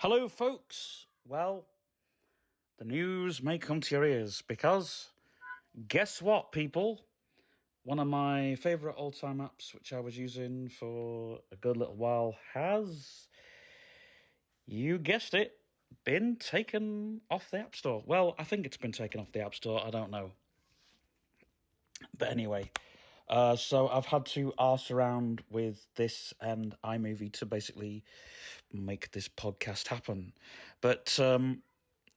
Hello, folks. Well, the news may come to your ears because guess what, people? One of my favourite all-time apps, which I was using for a good little while, has, you guessed it, been taken off the App Store. Well, I think it's been taken off the App Store. I don't know. But anyway, so I've had to arse around with this and iMovie to basically make this podcast happen. But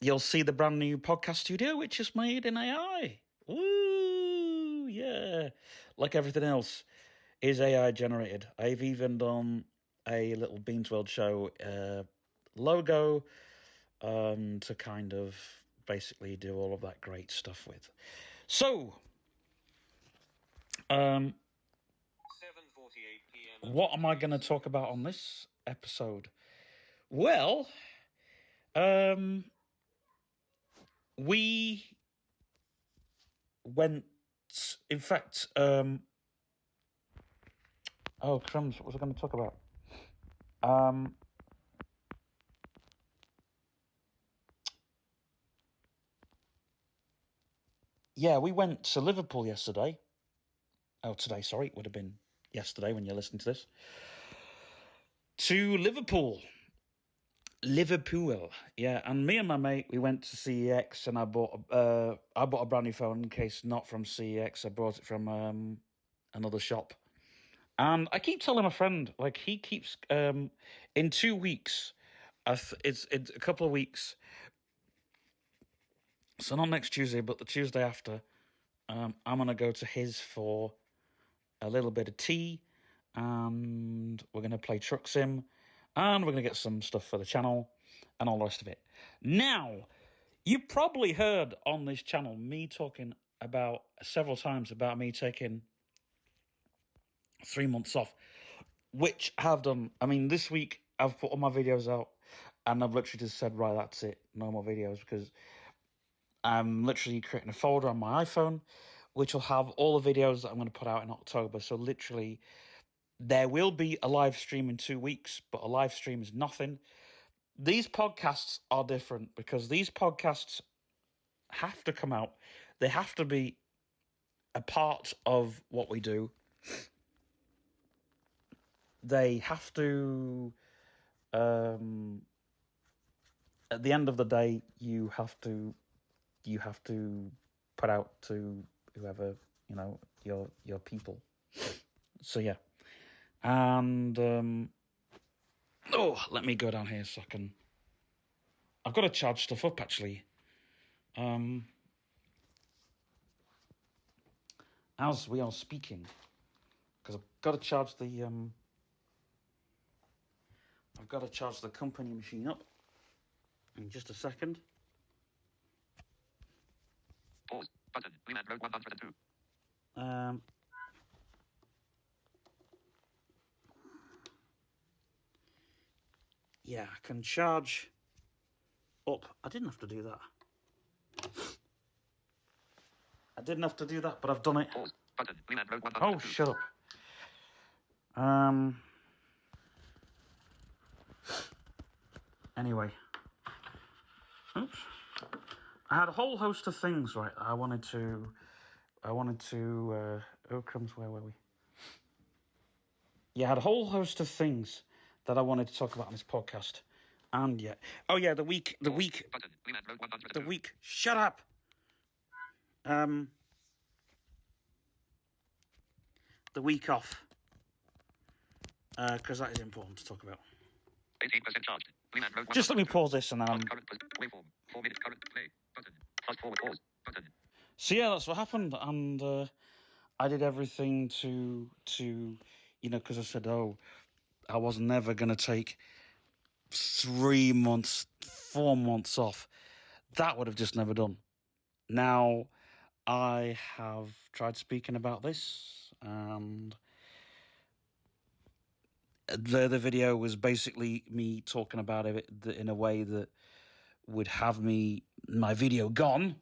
you'll see the brand new podcast studio, which is made in AI. Woo, yeah. Like everything else is AI generated. I've even done a little Beans World show logo to kind of basically do all of that great stuff with. So, 7:48 p.m. What am I going to talk about on this episode? Well, we went, in fact, oh crumbs, what was I going to talk about? Yeah, we went to Liverpool yesterday. Oh, today, sorry, it would have been yesterday when you're listening to this. To Liverpool, yeah, and me and my mate, we went to CEX, and I bought a brand new phone. In case not from CEX, I bought it from another shop. And I keep telling my friend, like, he keeps in 2 weeks, it's a couple of weeks. So not next Tuesday, but the Tuesday after, I'm gonna go to his for a little bit of tea, and we're gonna play Truck Sim. And we're going to get some stuff for the channel and all the rest of it. Now, you probably heard on this channel me talking about several times about me taking 3 months off, which I have done. I mean, this week I've put all my videos out and I've literally just said, right, that's it. No more videos, because I'm literally creating a folder on my iPhone, which will have all the videos that I'm going to put out in October. So literally, there will be a live stream in 2 weeks, but a live stream is nothing. These podcasts are different because these podcasts have to come out. They have to be a part of what we do. They have to, at the end of the day, you have to put out to whoever, your people. So yeah. And, let me go down here so I can... I've got to charge stuff up, actually. As we are speaking. Because I've got to charge the... I've got to charge the company machine up. In just a second. Pause. Button. Reman Road 102. Yeah, I can charge up. I didn't have to do that. But I've done it. Pause. Button. Oh, shut up. Anyway. Oops. I had a whole host of things, right, I wanted to, crumbs, where were we? Yeah, I had a whole host of things that I wanted to talk about on this podcast. And yeah. Oh yeah, the week, shut up! The week off. Because that is important to talk about. 18% charged. Just let me pause this and then current waveform. 4 minutes current play. Button. Fast forward pause. Button. So yeah, that's what happened. And I did everything to because I said, I was never going to take 3 months, 4 months off. That would have just never done. Now, I have tried speaking about this, and the video was basically me talking about it in a way that would have my video gone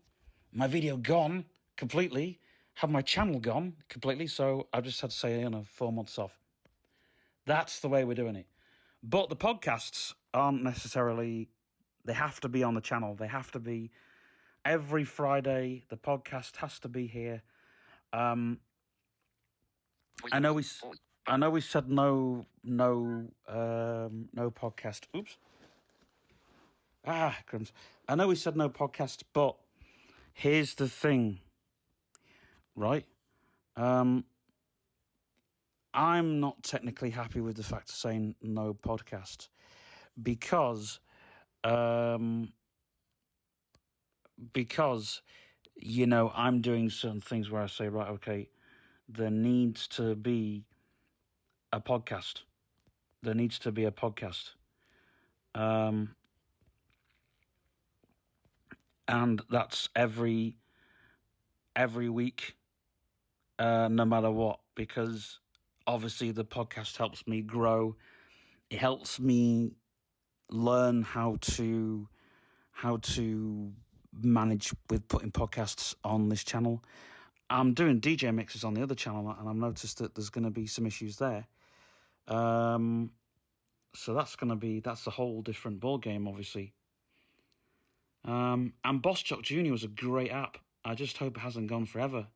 completely, have my channel gone completely, so I just had to say, 4 months off. That's the way we're doing it. But the podcasts aren't necessarily... They have to be on the channel. They have to be every Friday. The podcast has to be here. I know we said no podcast. Oops. Crumbs. I know we said no podcast, but here's the thing, right? I'm not technically happy with the fact of saying no podcast because I'm doing certain things where I say, right, okay, there needs to be a podcast. There needs to be a podcast. And that's every week, no matter what, because obviously the podcast helps me grow. It helps me learn how to manage with putting podcasts on this channel. I'm doing DJ mixes on the other channel, and I've noticed that there's going to be some issues there. So that's a whole different ball game, obviously. And Bostock Junior was a great app. I just hope it hasn't gone forever.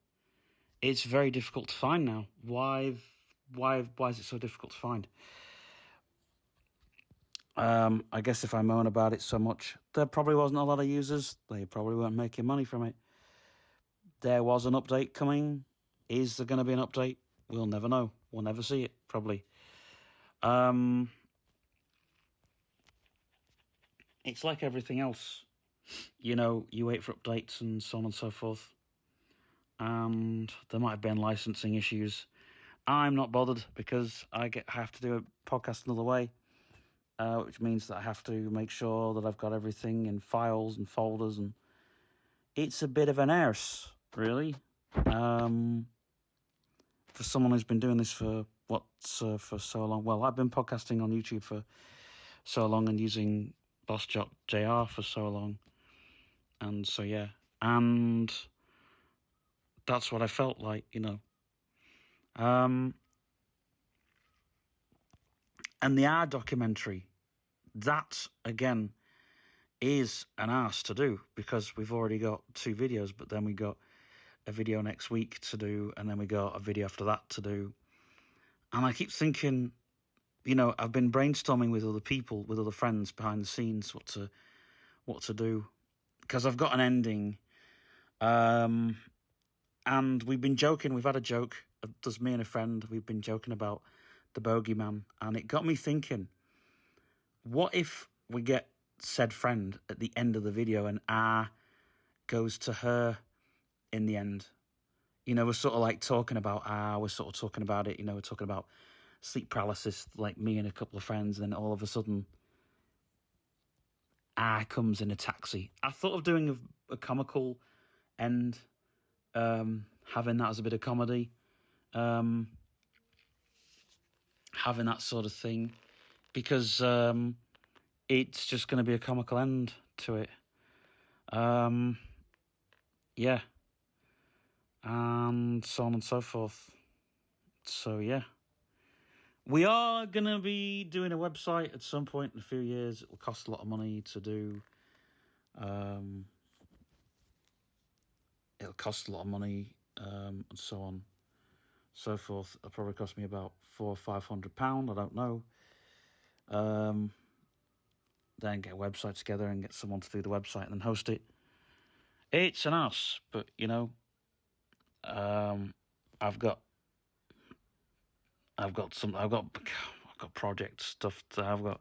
It's very difficult to find now. Why is it so difficult to find? I guess if I moan about it so much, there probably wasn't a lot of users. They probably weren't making money from it. There was an update coming. Is there going to be an update? We'll never know. We'll never see it, probably. It's like everything else. You wait for updates and so on and so forth. And there might have been licensing issues. I'm not bothered because I have to do a podcast another way, which means that I have to make sure that I've got everything in files and folders, and it's a bit of an arse, really. For someone who's been doing this for so long. Well, I've been podcasting on YouTube for so long and using Bostock JR for so long. And so, yeah. And that's what I felt like, And the R documentary, that, again, is an arse to do because we've already got 2 videos, but then we got a video next week to do, and then we got a video after that to do. And I keep thinking, I've been brainstorming with other people, with other friends behind the scenes, what to do, because I've got an ending. And we've been joking. We've had a joke. There's me and a friend. We've been joking about the bogeyman, and it got me thinking: what if we get said friend at the end of the video, and R goes to her in the end? We're sort of like talking about R. We're sort of talking about it. We're talking about sleep paralysis, like me and a couple of friends, and then all of a sudden, R comes in a taxi. I thought of doing a comical end, having that as a bit of comedy, having that sort of thing, because it's just going to be a comical end to it. Yeah. And so on and so forth. So, yeah. We are going to be doing a website at some point in a few years. It will cost a lot of money to do. It'll cost a lot of money, and so on, so forth. It'll probably cost me about £400 or £500. I don't know. Then get a website together and get someone to do the website and then host it. It's an ass, but I've got project stuff that I've got.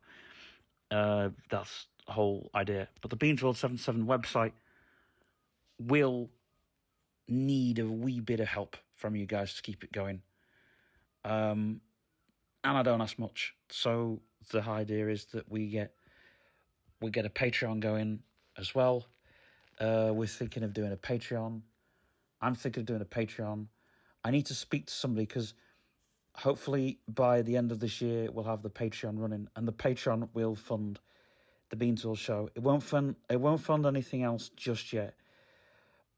That's the whole idea. But the Beans World 77 website will need a wee bit of help from you guys to keep it going. And I don't ask much. So the idea is that we get a Patreon going as well. We're thinking of doing a Patreon. I'm thinking of doing a Patreon. I need to speak to somebody because hopefully by the end of this year we'll have the Patreon running, and the Patreon will fund the Beansville show. It won't fund anything else just yet.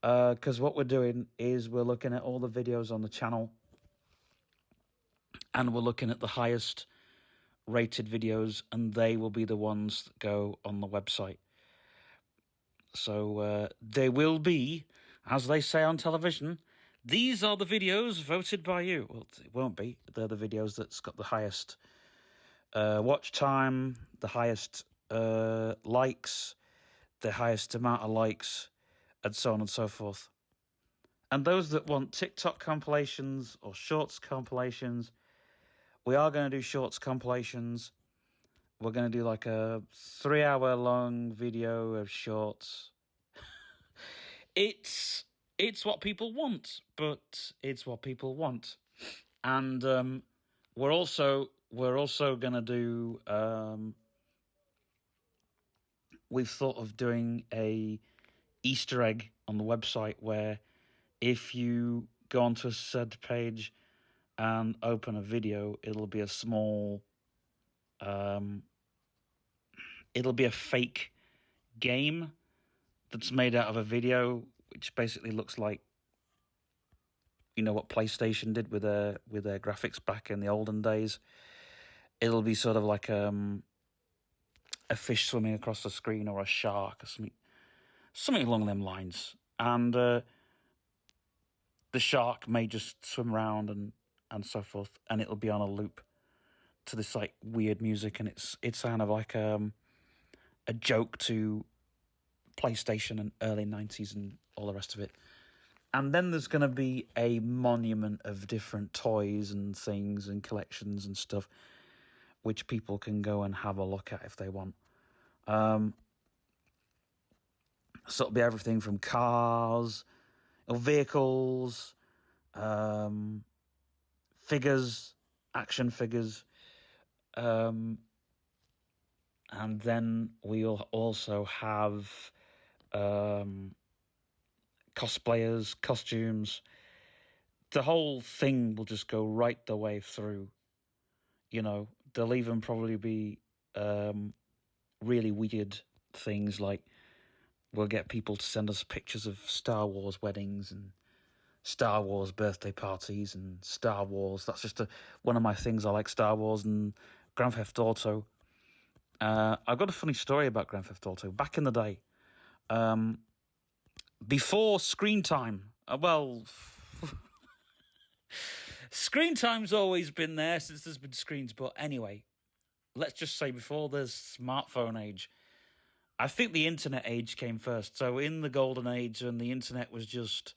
Because what we're doing is we're looking at all the videos on the channel, and we're looking at the highest rated videos, and they will be the ones that go on the website. So they will be, as they say on television, these are the videos voted by you. Well, it won't be. They're the videos that's got the highest watch time, the highest likes, the highest amount of likes, and so on and so forth. And those that want TikTok compilations or Shorts compilations, we are going to do Shorts compilations. We're going to do like a 3-hour-long video of Shorts. It's what people want, but it's what people want. And we're also going to do... we've thought of doing a Easter egg on the website where if you go onto a said page and open a video, it'll be a small... it'll be a fake game that's made out of a video, which basically looks like, you know, what PlayStation did with their graphics back in the olden days. It'll be sort of like a fish swimming across the screen, or a shark, or something along them lines. And the shark may just swim around and so forth, and it'll be on a loop to this like weird music, and it's kind of like a joke to PlayStation and early 90s and all the rest of it. And then there's going to be a monument of different toys and things and collections and stuff, which people can go and have a look at if they want. So it'll be everything from cars, or vehicles, figures, action figures. And then we'll also have cosplayers, costumes. The whole thing will just go right the way through. You know, there'll even probably be really weird things like we'll get people to send us pictures of Star Wars weddings and Star Wars birthday parties and Star Wars. That's just one of my things. I like Star Wars and Grand Theft Auto. I've got a funny story about Grand Theft Auto. Back in the day, before screen time, screen time's always been there since there's been screens. But anyway, let's just say before the smartphone age, I think the internet age came first. So in the golden age, when the internet was just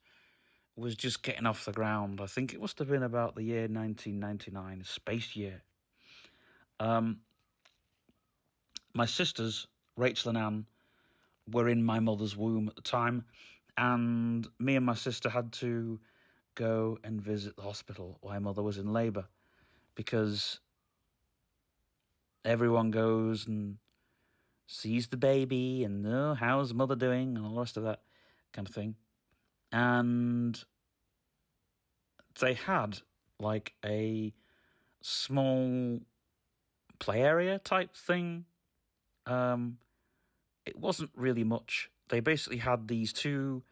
getting off the ground, I think it must have been about the year 1999, space year. My sisters, Rachel and Anne, were in my mother's womb at the time, and me and my sister had to go and visit the hospital while mother was in labour, because everyone goes and sees the baby and, oh, how's mother doing, and all the rest of that kind of thing. And they had like a small play area type thing. It wasn't really much. They basically had these two...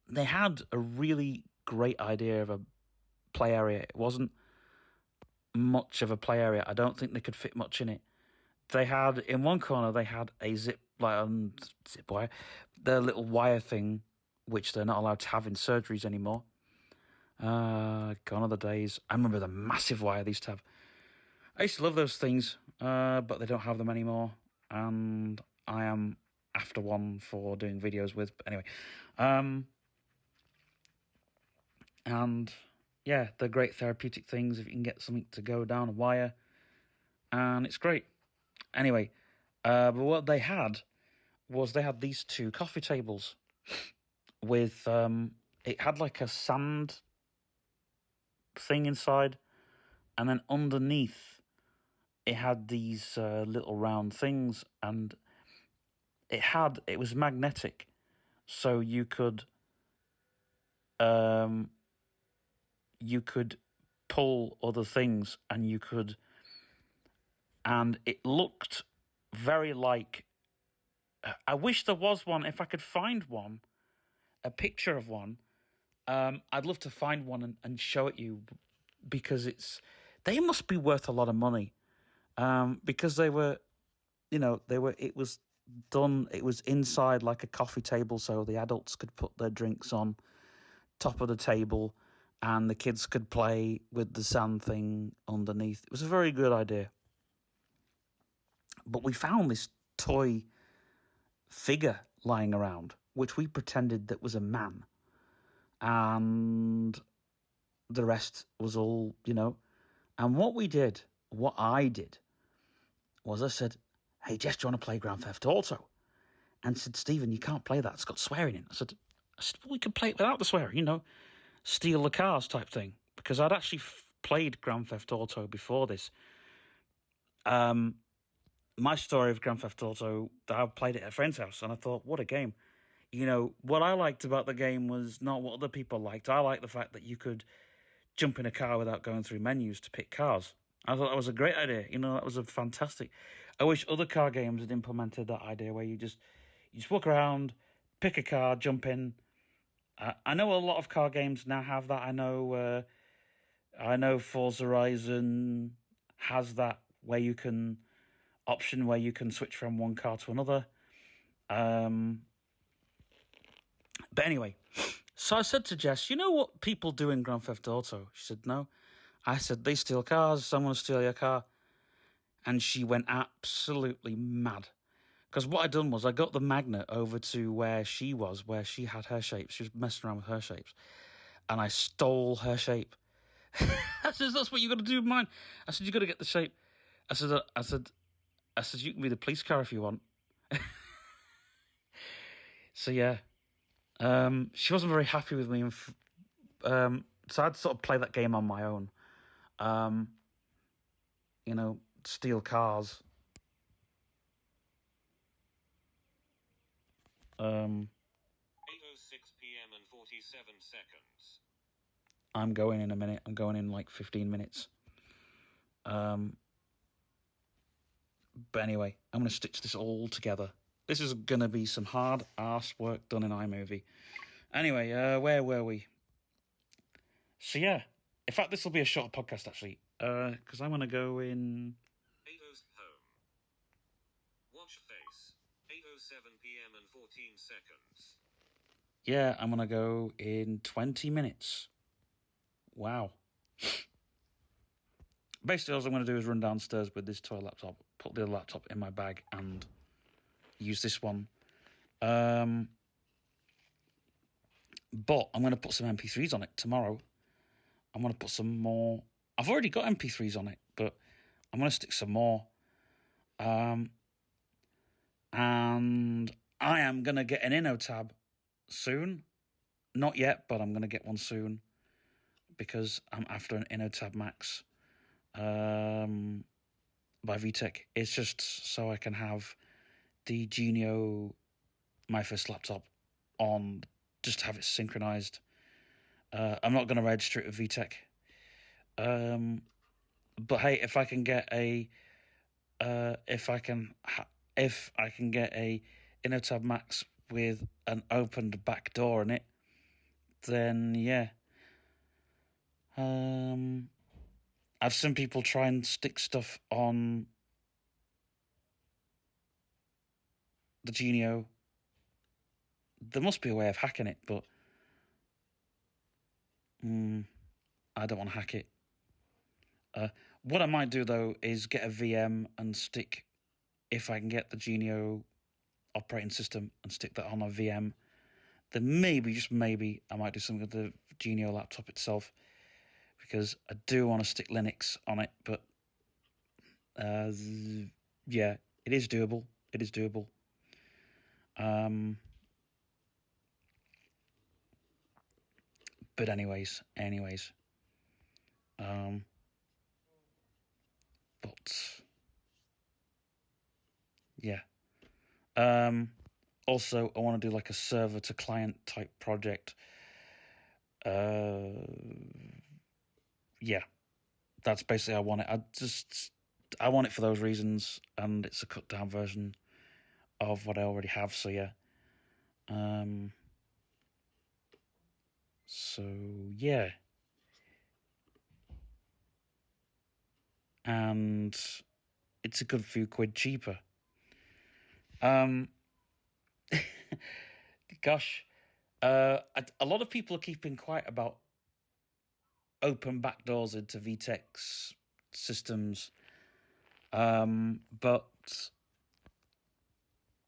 They had a really great idea of a play area. It wasn't much of a play area. I don't think they could fit much in it. They had, in one corner, they had a zip wire, their little wire thing, which they're not allowed to have in surgeries anymore. Gone are the days. I remember the massive wire they used to have. I used to love those things, but they don't have them anymore, and I am after one for doing videos with. But anyway, and yeah, they're great therapeutic things if you can get something to go down a wire, and it's great. Anyway, but what they had was they had these two coffee tables with, it had like a sand thing inside, and then underneath it had these little round things, and it was magnetic, so you could pull other things, and it looked very like... I wish there was one. If I could find one, a picture of one, I'd love to find one and show it you, because they must be worth a lot of money. because they were, it was done, it was inside like a coffee table, so the adults could put their drinks on top of the table and the kids could play with the sand thing underneath. It was a very good idea. But we found this toy figure lying around, which we pretended that was a man. And the rest was all, And what I did, was I said, "Hey, Jess, do you want to play Grand Theft Auto?" And said, "Stephen, you can't play that. It's got swearing in." I said, "Well, we can play it without the swearing, steal the cars type thing." Because I'd actually played Grand Theft Auto before this. My story of Grand Theft Auto, I played it at a friend's house, and I thought, what a game. What I liked about the game was not what other people liked. I liked the fact that you could jump in a car without going through menus to pick cars. I thought that was a great idea. That was a fantastic. I wish other car games had implemented that idea where you just walk around, pick a car, jump in. I know a lot of car games now have that. I know Forza Horizon has that where you can switch from one car to another. But anyway, so I said to Jess, "You know what people do in Grand Theft Auto?" She said, "No." I said, "They steal cars. Someone will steal your car." And she went absolutely mad. Because what I'd done was I got the magnet over to where she had her shapes. She was messing around with her shapes. And I stole her shape. I said, "That's what you got to do with mine." I said, "You got to get the shape." I said, "You can be the police car if you want." So yeah. She wasn't very happy with me. So I'd sort of play that game on my own. Steal cars. 8:06 p.m. and 47 seconds. I'm going in a minute. I'm going in like 15 minutes. But anyway, I'm going to stitch this all together. This is going to be some hard ass work done in iMovie. Anyway, where were we? So yeah, in fact, this will be a short podcast actually, because I'm going to go in. 8:00 home. Watch face. 8:07 p.m. and 14 seconds. Yeah, I'm going to go in 20 minutes. Wow. Basically, all I'm going to do is run downstairs with this toy laptop, put the other laptop in my bag, and use this one. But I'm going to put some MP3s on it tomorrow. I'm going to put some more. I've already got MP3s on it, but I'm going to stick some more. And I am going to get an InnoTab soon. Not yet, but I'm going to get one soon because I'm after an InnoTab Max by VTech. It's just so I can have the Genio, my first laptop, on, just have it synchronized. I'm not going to register it with VTech. But hey, if I can get a InnoTab Max with an opened back door in it, then yeah. I've seen people try and stick stuff on the Genio. There must be a way of hacking it, but I don't want to hack it. What I might do though is get a VM and stick, if I can get the Genio operating system and stick that on a VM, then maybe, just maybe, I might do something with the Genio laptop itself, because I do want to stick Linux on it, but yeah, it is doable. It is doable. But anyways, but yeah. Also, I want to do like a server to client type project. Yeah, that's basically I want it. I want it for those reasons, and it's a cut down version of what I already have. So yeah. So yeah. And it's a good few quid cheaper. Gosh, a lot of people are keeping quiet about open backdoors into VTEX systems, but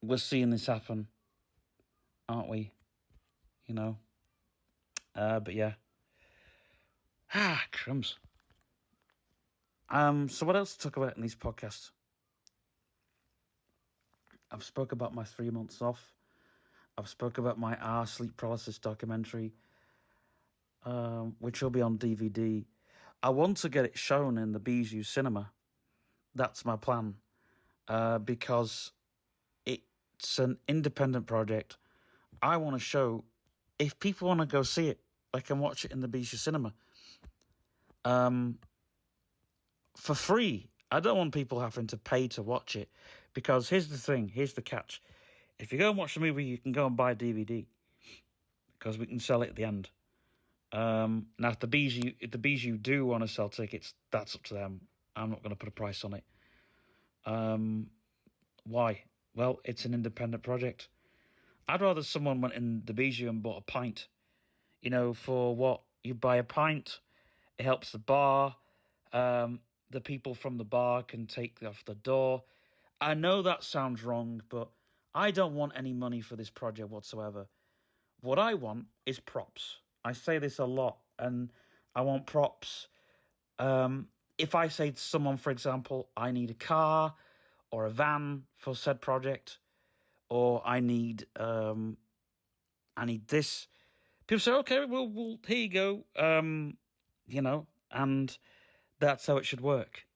we're seeing this happen, aren't we? You know, but yeah. Crumbs. So what else to talk about in these podcasts? I've spoke about my 3 months off. I've spoke about my sleep paralysis documentary, which will be on DVD. I want to get it shown in the Bijou Cinema. That's my plan, because it's an independent project. I want to show, if people want to go see it, they can watch it in the Bijou Cinema. For free. I don't want people having to pay to watch it, because here's the thing, here's the catch. If you go and watch the movie, you can go and buy a DVD, because we can sell it at the end. Now, if the Bijou do want to sell tickets, that's up to them. I'm not going to put a price on it. Why? Well, it's an independent project. I'd rather someone went in the Bijou and bought a pint. You know, for what? You buy a pint, it helps the bar. The people from the bar can take off the door. I know that sounds wrong, but I don't want any money for this project whatsoever. What I want is props. I say this a lot, and I want props. If I say to someone, for example, I need a car or a van for said project, or I need this, people say, okay, well, here you go, and that's how it should work.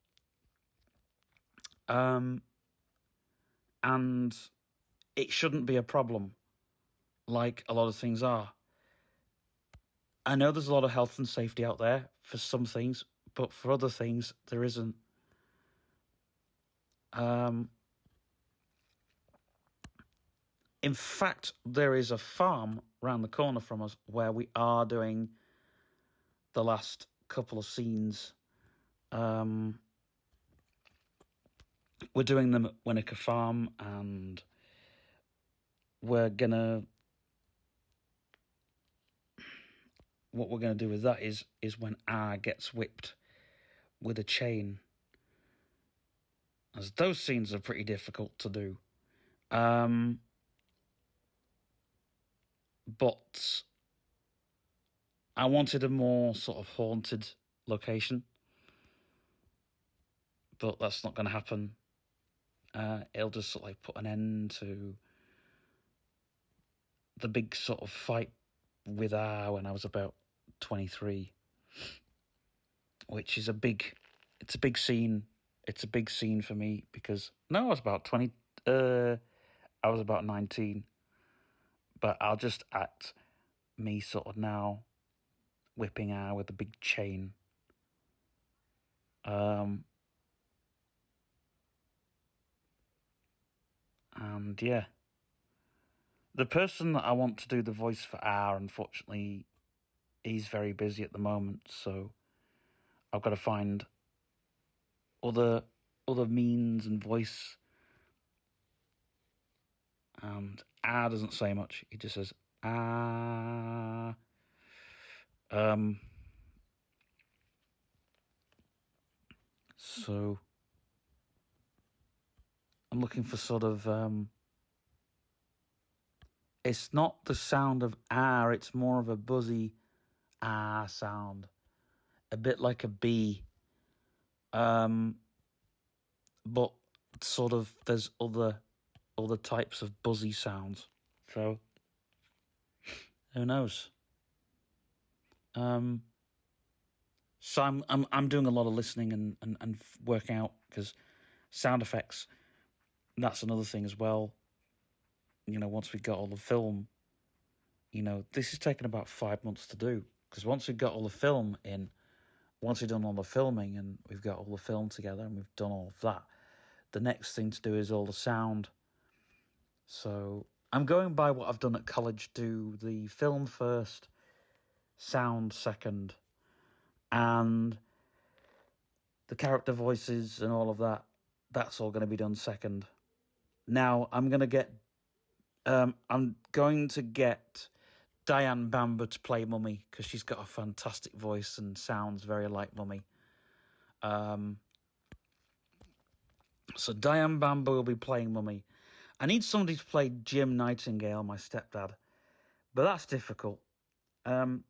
And it shouldn't be a problem, like a lot of things are. I know there's a lot of health and safety out there for some things, but for other things, there isn't. In fact, there is a farm round the corner from us where we are doing the last couple of scenes. We're doing them at Winnaker Farm, and what we're gonna do with that is when R gets whipped with a chain, as those scenes are pretty difficult to do. But I wanted a more sort of haunted location, but that's not going to happen. It'll just sort of like put an end to the big sort of fight with R when I was about 23, which is a big scene. It's a big scene for me because I was about 20. I was about 19, but I'll just act me sort of now whipping R with a big chain. And yeah, the person that I want to do the voice for R, unfortunately, he's very busy at the moment, so I've got to find other means and voice. And R doesn't say much; he just says ah. So I'm looking for sort of it's not the sound of R, it's more of a buzzy R sound, a bit like a B. But sort of there's other types of buzzy sounds. So who knows? So I'm doing a lot of listening and working out, because sound effects, that's another thing as well. You know, once we got all the film, this is taking about 5 months to do, because once we've got all the film in, once we've done all the filming and we've got all the film together and we've done all of that, the next thing to do is all the sound. So I'm going by what I've done at college: do the film first, sound second, and the character voices and all of that that's all going to be done second. Now, I'm going to get Diane Bamber to play Mummy, because she's got a fantastic voice and sounds very like Mummy. So Diane Bamber will be playing Mummy. I need somebody to play Jim Nightingale, my stepdad, but that's difficult. And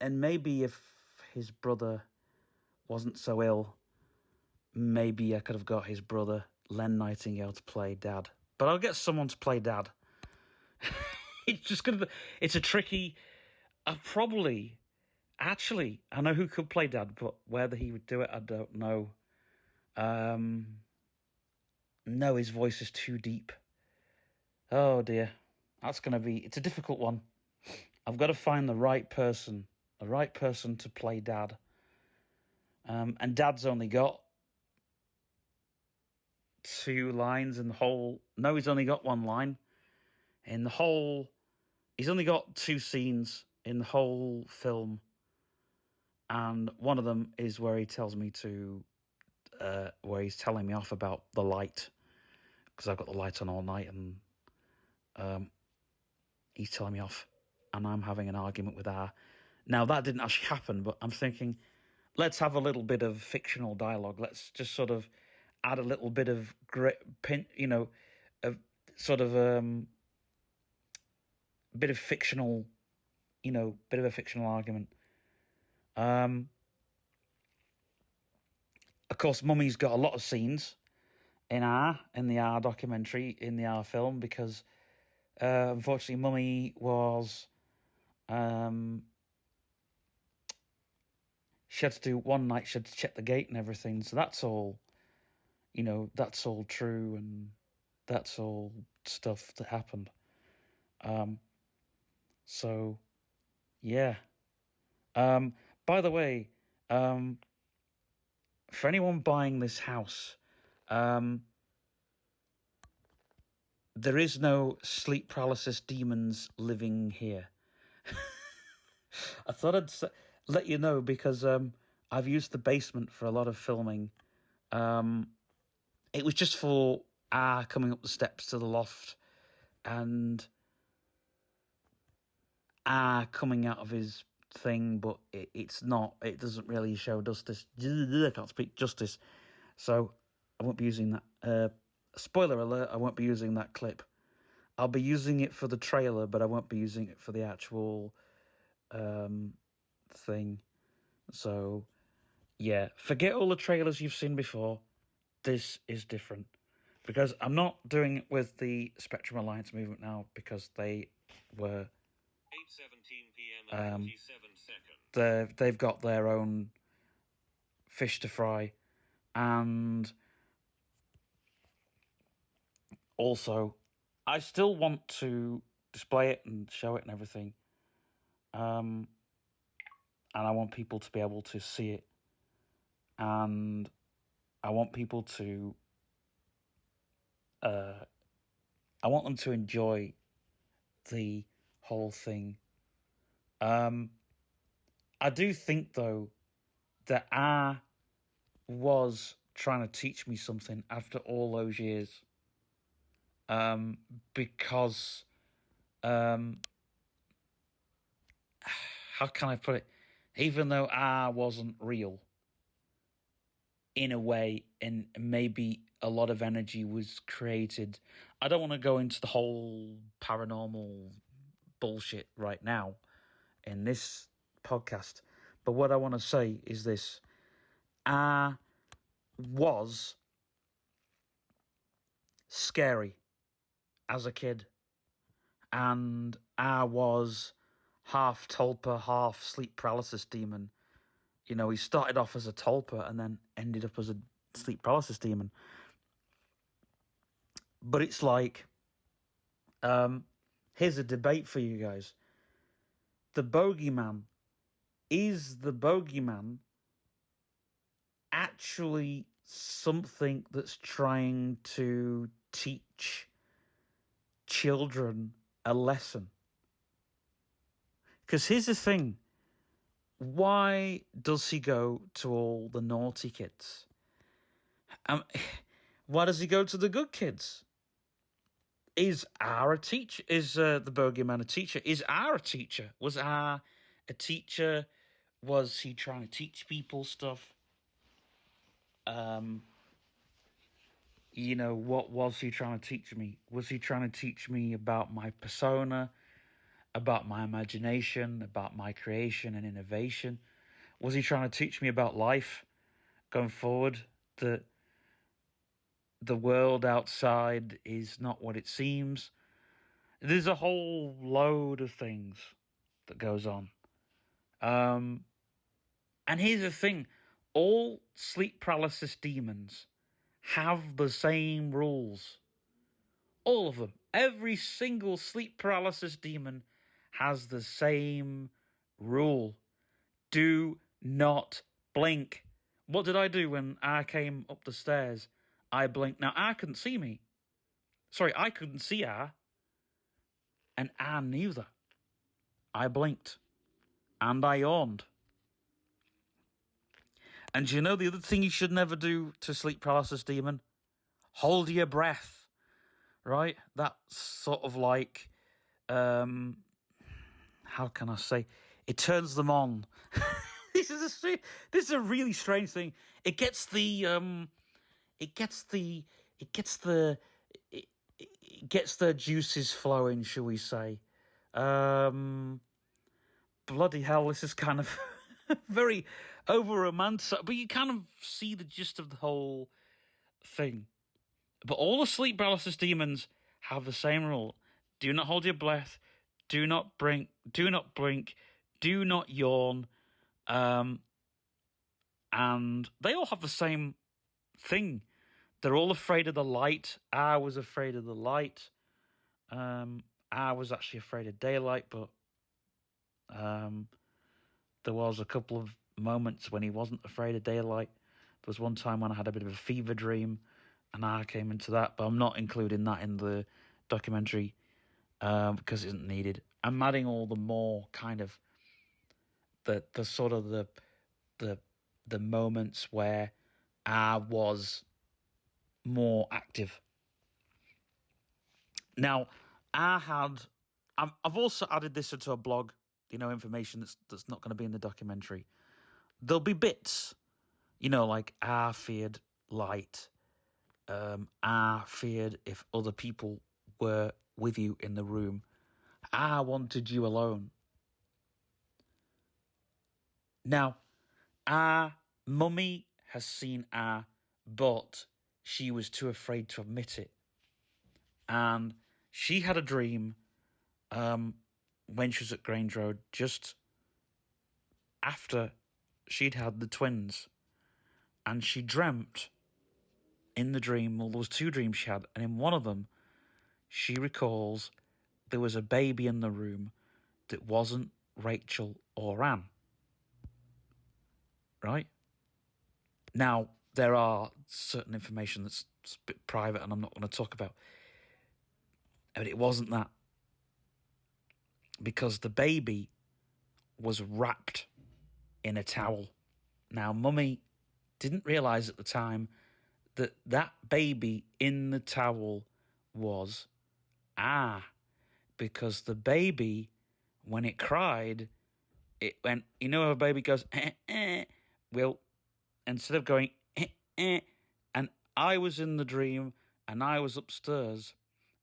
maybe if his brother wasn't so ill, maybe I could have got his brother, Len Nightingale, to play Dad. But I'll get someone to play Dad. It's a tricky... Actually, I know who could play Dad, but whether he would do it, I don't know. No, his voice is too deep. Oh dear. It's a difficult one. I've got to find the right person to play Dad. And Dad's only got 2 lines in the whole... No, he's only got 1 line. He's only got 2 scenes in the whole film. And one of them is where he tells me to... where he's telling me off about the light. Because I've got the light on all night, and he's telling me off. And I'm having an argument with her. Now, that didn't actually happen, but I'm thinking, let's have a little bit of fictional dialogue. Let's just sort of add a little bit of bit of fictional, bit of a fictional argument. Of course, Mummy's got a lot of scenes in the R documentary, in the R film, because unfortunately Mummy was... she had to do one night, she had to check the gate and everything, so that's all, that's all true, and that's all stuff that happened. So, yeah. By the way, for anyone buying this house, there is no sleep paralysis demons living here. I thought I'd let you know, because I've used the basement for a lot of filming. It was just for coming up the steps to the loft, and coming out of his thing, but it doesn't really show justice. I can't speak justice. So I won't be using that. Spoiler alert, I won't be using that clip. I'll be using it for the trailer, but I won't be using it for the actual thing. So, yeah, forget all the trailers you've seen before. This is different. Because I'm not doing it with the Spectrum Alliance movement now, because they were... 8:17 p.m. and 47 seconds. They've got their own fish to fry. And also, I still want to display it and show it and everything. And I want people to be able to see it. And I want people to... I want them to enjoy the whole thing. I do think, though, that I was trying to teach me something after all those years. Because... how can I put it? Even though I wasn't real, in a way, and maybe a lot of energy was created. I don't want to go into the whole paranormal bullshit right now in this podcast, but what I want to say is this. I was scary as a kid, and I was half tulpa, half sleep paralysis demon. He started off as a tulpa and then ended up as a sleep paralysis demon. But it's like, here's a debate for you guys. The bogeyman, is the bogeyman actually something that's trying to teach children a lesson? Because here's the thing. Why does he go to all the naughty kids? Why does he go to the good kids? Is R a teacher? Is the bogeyman a teacher? Is R a teacher? Was R a teacher? Was he trying to teach people stuff? What was he trying to teach me? Was he trying to teach me about my persona, about my imagination, about my creation and innovation? Was he trying to teach me about life going forward? That the world outside is not what it seems. There's a whole load of things that goes on. And here's the thing. All sleep paralysis demons have the same rules. All of them. Every single sleep paralysis demon has the same rule. Do not blink. What did I do when I came up the stairs? I blinked. Now, I couldn't see me. Sorry, I couldn't see her. And I knew that. I blinked. And I yawned. And do you know the other thing you should never do to sleep paralysis demon? Hold your breath. Right? That's sort of like, how can I say? It turns them on. This is a really strange thing. It gets the juices flowing, shall we say? Bloody hell, this is kind of very over-romantic, but you kind of see the gist of the whole thing. But all the sleep paralysis demons have the same rule. Do not hold your breath. Do not blink. Do not blink. Do not yawn. And they all have the same thing. They're all afraid of the light. I was afraid of the light. I was actually afraid of daylight, but there was a couple of moments when he wasn't afraid of daylight. There was one time when I had a bit of a fever dream, and I came into that, but I'm not including that in the documentary because it isn't needed. I'm adding all the more kind of the sort of the moments where I was more active. Now, I've also added this into a blog, information that's not going to be in the documentary. There'll be bits, like I feared light. I feared if other people were with you in the room. I wanted you alone. Now, Mummy has seen but she was too afraid to admit it. And she had a dream when she was at Grange Road, just after she'd had the twins. And she dreamt in the dream, well, there was two dreams she had, and in one of them, she recalls there was a baby in the room that wasn't Rachel or Anne. Right? Now, there are certain information that's a bit private and I'm not going to talk about. But it wasn't that. Because the baby was wrapped in a towel. Now, Mummy didn't realise at the time that that baby in the towel was because the baby, when it cried, it went, how a baby goes, well, instead of going, and I was in the dream, and I was upstairs,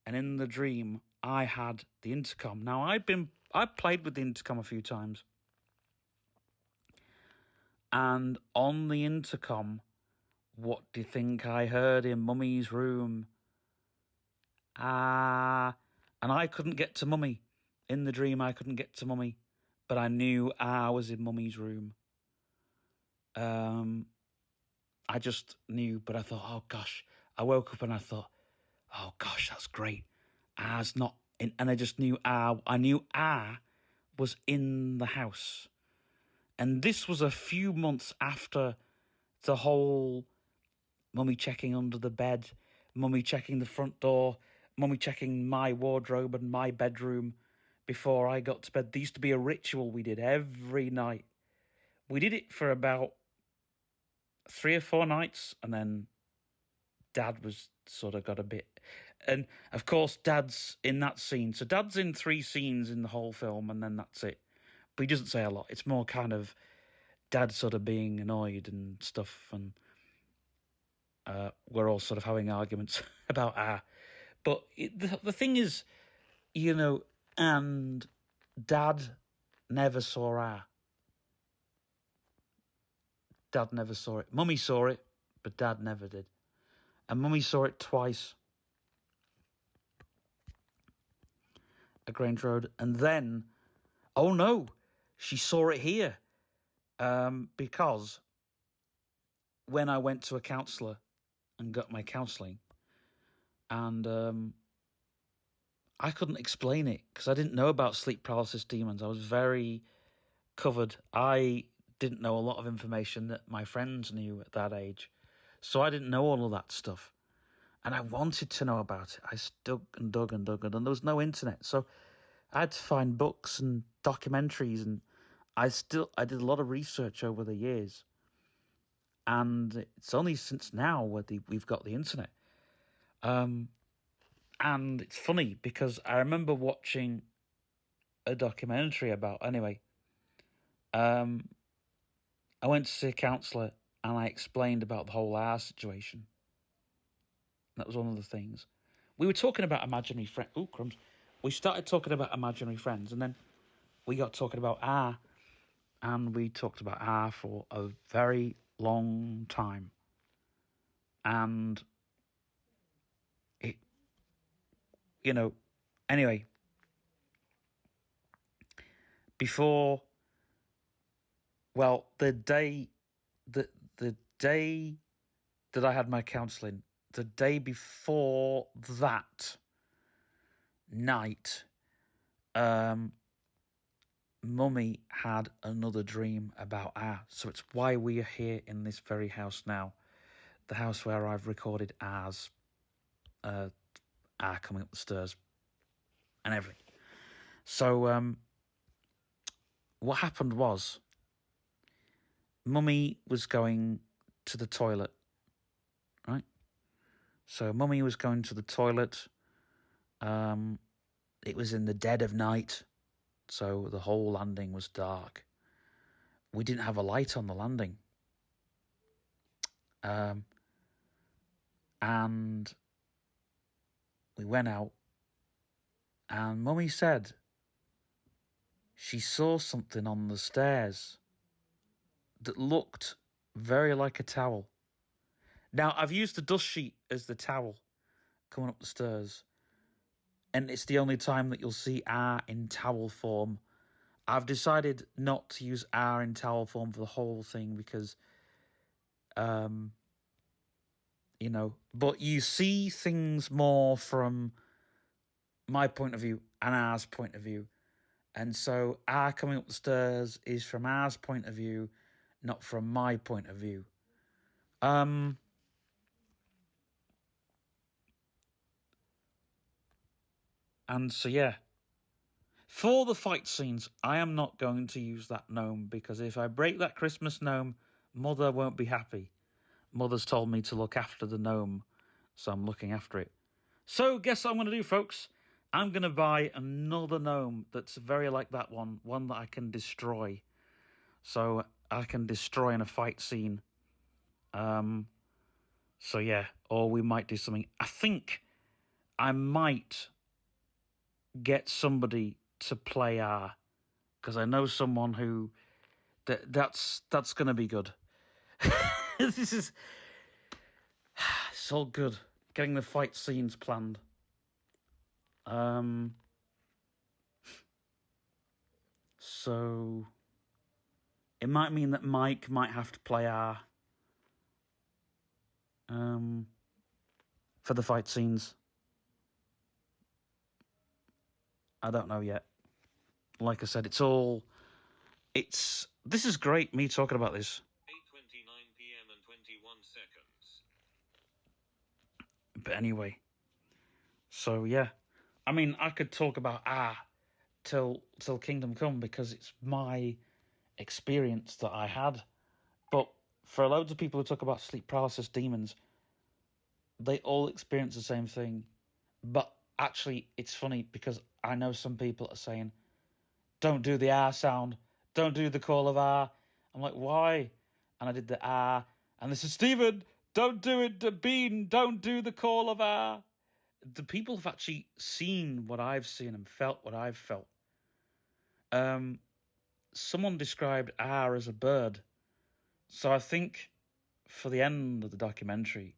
and in the dream, I had the intercom. Now, I played with the intercom a few times, and on the intercom, what do you think I heard in Mummy's room? And I couldn't get to Mummy. In the dream, I couldn't get to Mummy, but I knew I was in Mummy's room. I just knew, but I thought, oh gosh. I woke up and I thought, oh gosh, that's great. A's not in, and I just knew I knew A was in the house. And this was a few months after the whole Mummy checking under the bed, Mummy checking the front door, Mummy checking my wardrobe and my bedroom before I got to bed. There used to be a ritual we did every night. We did it for about 3 or 4 nights, and then Dad was sort of got a bit... And, of course, Dad's in that scene. So Dad's in 3 scenes in the whole film, and then that's it. But he doesn't say a lot. It's more kind of Dad sort of being annoyed and stuff, and we're all sort of having arguments about But the thing is, you know, and Dad never saw Dad never saw it. Mummy saw it, but Dad never did. And Mummy saw it twice at Grange Road. And then, oh no, she saw it here. Because when I went to a counsellor and got my counselling, and I couldn't explain it because I didn't know about sleep paralysis demons. I was very covered. I didn't know a lot of information that my friends knew at that age. So I didn't know all of that stuff. And I wanted to know about it. I dug and dug and dug, and there was no internet. So I had to find books and documentaries, and I did a lot of research over the years. And it's only since now where we've got the internet. And it's funny because I remember watching a documentary about... Anyway, I went to see a counsellor and I explained about the whole hour situation. That was one of the things. We were talking about imaginary friends. Oh, crumbs. We started talking about imaginary friends, and then we got talking about and we talked about for a very long time. And it, you know, anyway, before, well, the day that I had my counselling, the day before that night, Mummy had another dream about so it's why we are here in this very house now, the house where I've recorded coming up the stairs and everything. So what happened was, Mummy was going to the toilet, right? So Mummy was going to the toilet. It was in the dead of night, so the whole landing was dark. We didn't have a light on the landing. And we went out, and Mummy said she saw something on the stairs that looked very like a towel. Now, I've used the dust sheet as the towel coming up the stairs, and it's the only time that you'll see in towel form. I've decided not to use in towel form for the whole thing because, you know, but you see things more from my point of view and ours point of view. And so coming up the stairs is from ours point of view, not from my point of view. And so, yeah. For the fight scenes, I am not going to use that gnome, because if I break that Christmas gnome, Mother won't be happy. Mother's told me to look after the gnome, so I'm looking after it. So, guess what I'm going to do, folks? I'm going to buy another gnome that's very like that one that I can destroy. So, I can destroy in a fight scene. So, yeah, or we might do something. I think I might get somebody to play because I know someone who that's going to be good. This is it's all good. Getting the fight scenes planned. So it might mean that Mike might have to play for the fight scenes. I don't know yet. Like I said, this is great, me talking about this. 8:29 p.m. and 21 seconds. But anyway, so yeah. I mean, I could talk about till Kingdom Come, because it's my experience that I had. But for loads of people who talk about sleep paralysis demons, they all experience the same thing. But actually, it's funny because I know some people are saying, don't do the R sound, don't do the call of R. I'm like, why? And I did the R, and they said, Stephen, don't do it, Bean, don't do the call of R. The people have actually seen what I've seen and felt what I've felt. Someone described R as a bird. So I think for the end of the documentary,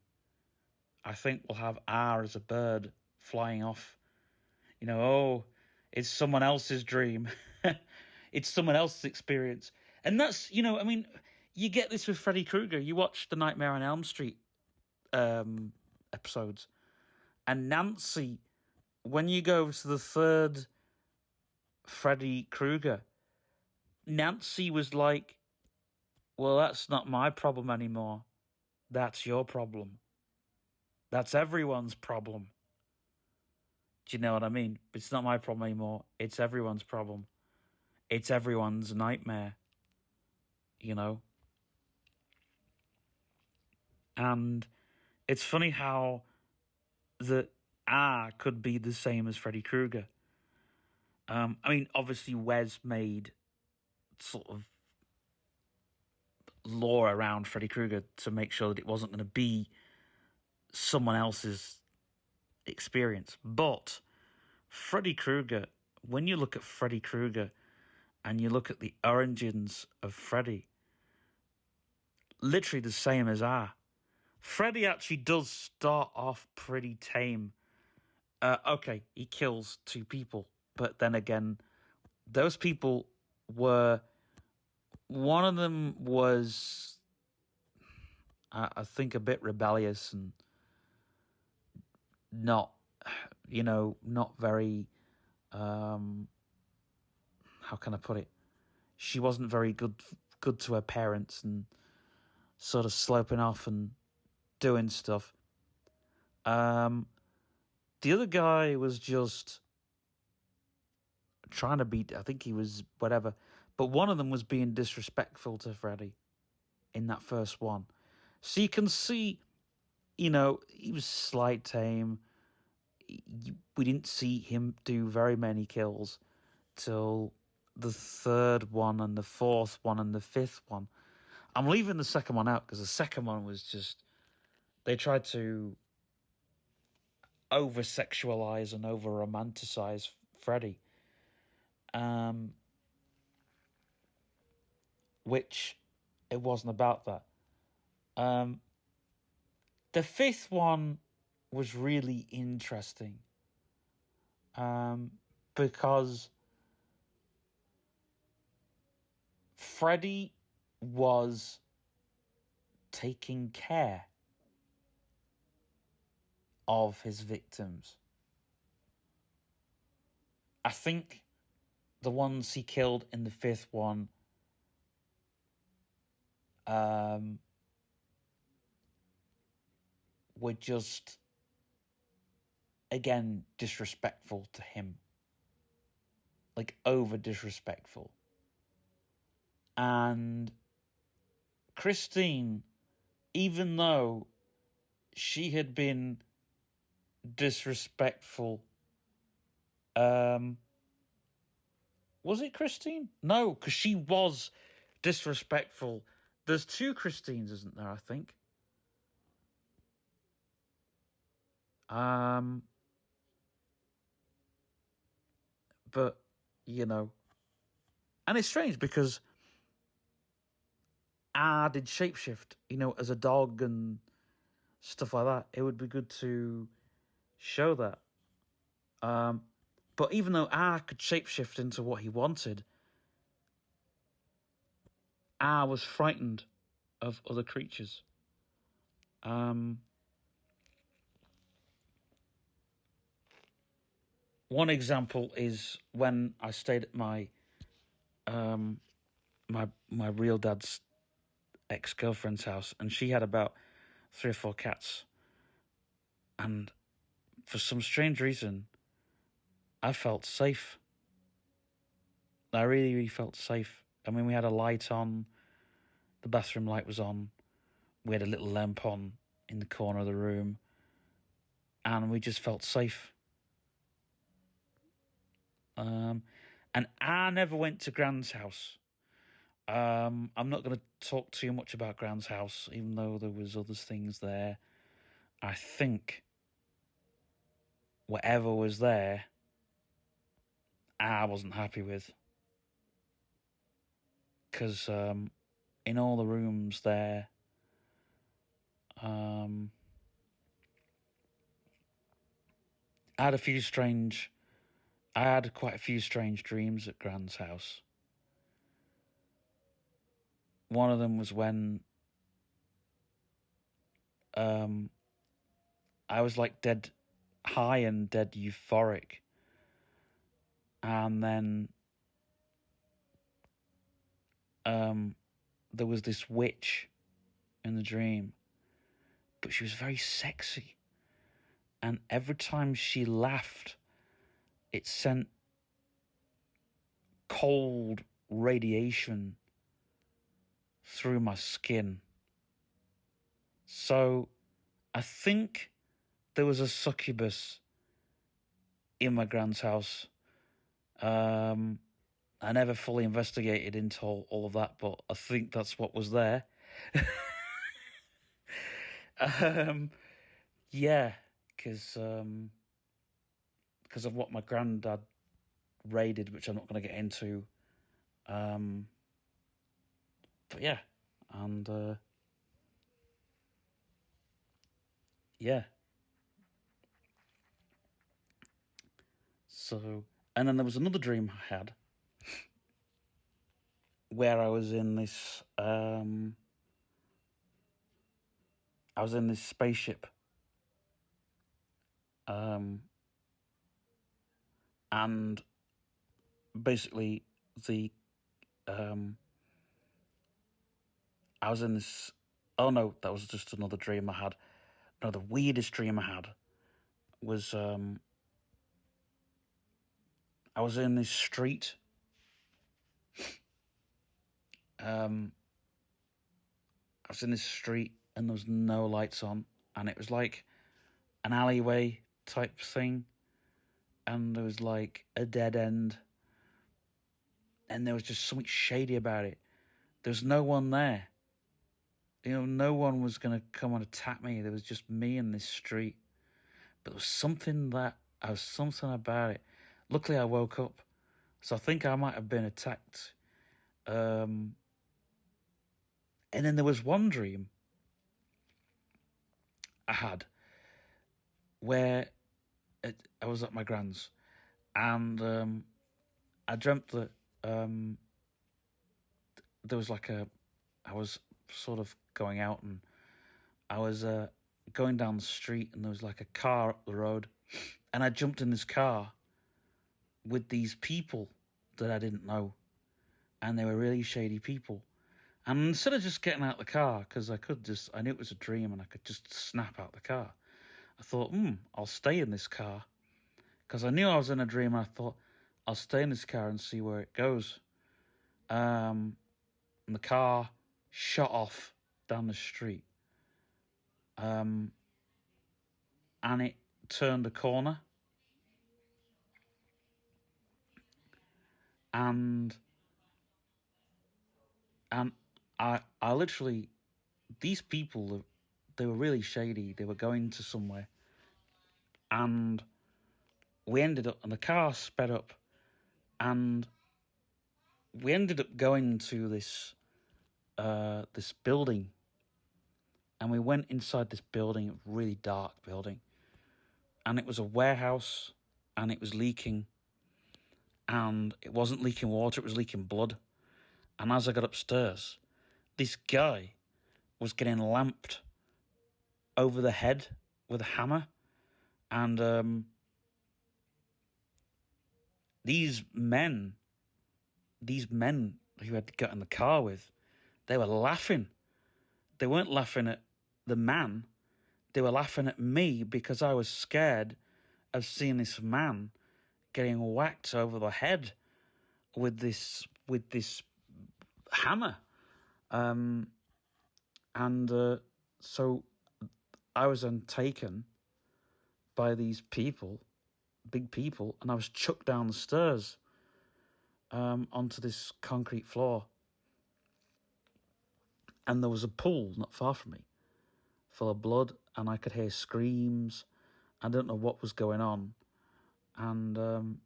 I think we'll have R as a bird flying off. Oh, it's someone else's dream. It's someone else's experience. And that's, you get this with Freddy Krueger. You watch the Nightmare on Elm Street episodes. And Nancy, when you go to the third Freddy Krueger, Nancy was like, well, that's not my problem anymore. That's your problem. That's everyone's problem. Do you know what I mean? It's not my problem anymore. It's everyone's problem. It's everyone's nightmare. And it's funny how the R could be the same as Freddy Krueger. Obviously Wes made sort of lore around Freddy Krueger to make sure that it wasn't going to be someone else's experience. But Freddy Krueger, when you look at Freddy Krueger and you look at the origins of Freddy, literally the same as R. Freddy actually does start off pretty tame. Okay, he kills 2 people, but then again, those people were... One of them was, I think, a bit rebellious and not very... how can I put it? She wasn't very good to her parents and sort of sloping off and doing stuff. The other guy was just trying to be... I think he was whatever. But one of them was being disrespectful to Freddy in that first one. So you can see, he was slight tame. We didn't see him do very many kills till the third one and the fourth one and the fifth one. I'm leaving the second one out because the second one was just... They tried to over-sexualize and over-romanticize Freddy. Which it wasn't about that. The fifth one was really interesting. Because Freddy was taking care of his victims. I think the ones he killed in the fifth one were just, again, disrespectful to him. Like, over disrespectful. And Christine, even though she had been disrespectful, was it Christine? No, because she was disrespectful. There's 2 Christines, isn't there, I think? But, and it's strange because I did shapeshift, as a dog and stuff like that. It would be good to show that. But even though R could shapeshift into what he wanted, R was frightened of other creatures. One example is when I stayed at my real dad's ex-girlfriend's house, and she had about 3 or 4 cats. And for some strange reason, I felt safe. I really, really felt safe. We had a light on. The bathroom light was on. We had a little lamp on in the corner of the room. and we just felt safe. And I never went to Gran's house. I'm not going to talk too much about Gran's house, even though there was other things there. I think whatever was there, I wasn't happy with. Because in all the rooms there, I had quite a few strange dreams at Gran's house. One of them was when I was like dead high and dead euphoric. And then there was this witch in the dream, but she was very sexy. And every time she laughed, it sent cold radiation through my skin. So I think there was a succubus in my Gran's house. I never fully investigated into all of that, but I think that's what was there. Yeah, because of what my granddad raided, which I'm not going to get into. But yeah, and yeah. So, and then there was another dream I had where I was in this spaceship, and basically the I was in this. Oh no, that was just another dream I had. No, the weirdest dream I had was I was in this street. I was in this street and there was no lights on, and it was like an alleyway type thing, and there was like a dead end, and there was just something shady about it. There was no one there. You know, no one was going to come and attack me. There was just me in this street. But there was something about it. Luckily, I woke up, so I think I might have been attacked. And then there was one dream I had where I was at my gran's, and I dreamt that there was I was sort of going out, and I was going down the street, and there was like a car up the road, and I jumped in this car with these people that I didn't know, and they were really shady people. And instead of just getting out the car, because I knew it was a dream and I could just snap out the car, I thought, I'll stay in this car. Because I knew I was in a dream, and I thought, I'll stay in this car and see where it goes. And the car shot off down the street. And it turned a corner. And I literally, these people, they were really shady. They were going to somewhere. And we ended up, and the car sped up, and we ended up going to this building, and we went inside this building, a really dark building, and it was a warehouse, and it was leaking, and it wasn't leaking water, it was leaking blood. And as I got upstairs, this guy was getting lamped over the head with a hammer, and these men who had got in the car with, they were laughing. They weren't laughing at the man. They were laughing at me because I was scared of seeing this man getting whacked over the head with this hammer. So I was then taken by these people, big people, and I was chucked down the stairs onto this concrete floor. And there was a pool not far from me, full of blood, and I could hear screams. I don't know what was going on. And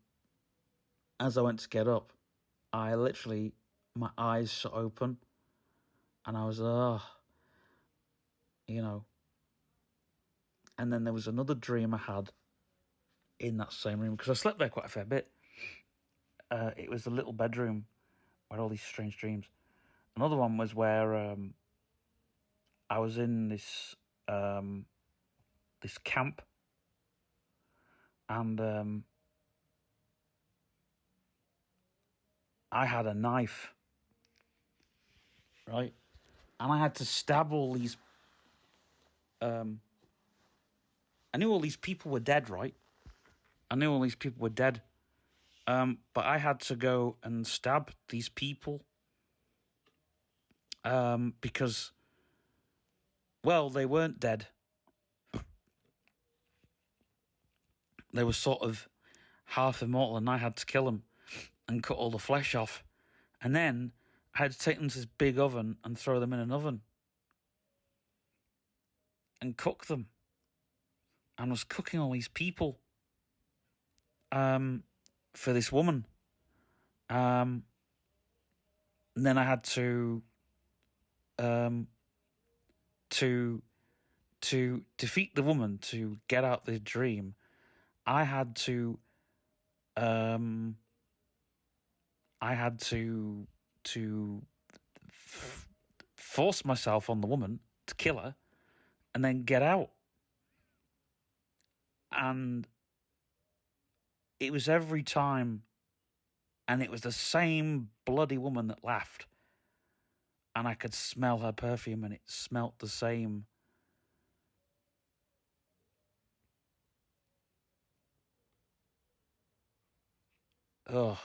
as I went to get up, I literally, my eyes shut open, and I was, you know. And then there was another dream I had in that same room, because I slept there quite a fair bit. It was a little bedroom where all these strange dreams. Another one was where I was in this this camp, and I had a knife, right? And I had to stab all these... I knew all these people were dead, right? I knew all these people were dead. But I had to go and stab these people because, well, they weren't dead. They were sort of half immortal, and I had to kill them and cut all the flesh off. And then I had to take them to this big oven and throw them in an oven and cook them. And I was cooking all these people for this woman. And then I had to defeat the woman, to get out the dream. I had to force myself on the woman to kill her and then get out. And it was every time, and it was the same bloody woman that laughed. And I could smell her perfume, and it smelt the same. Ugh.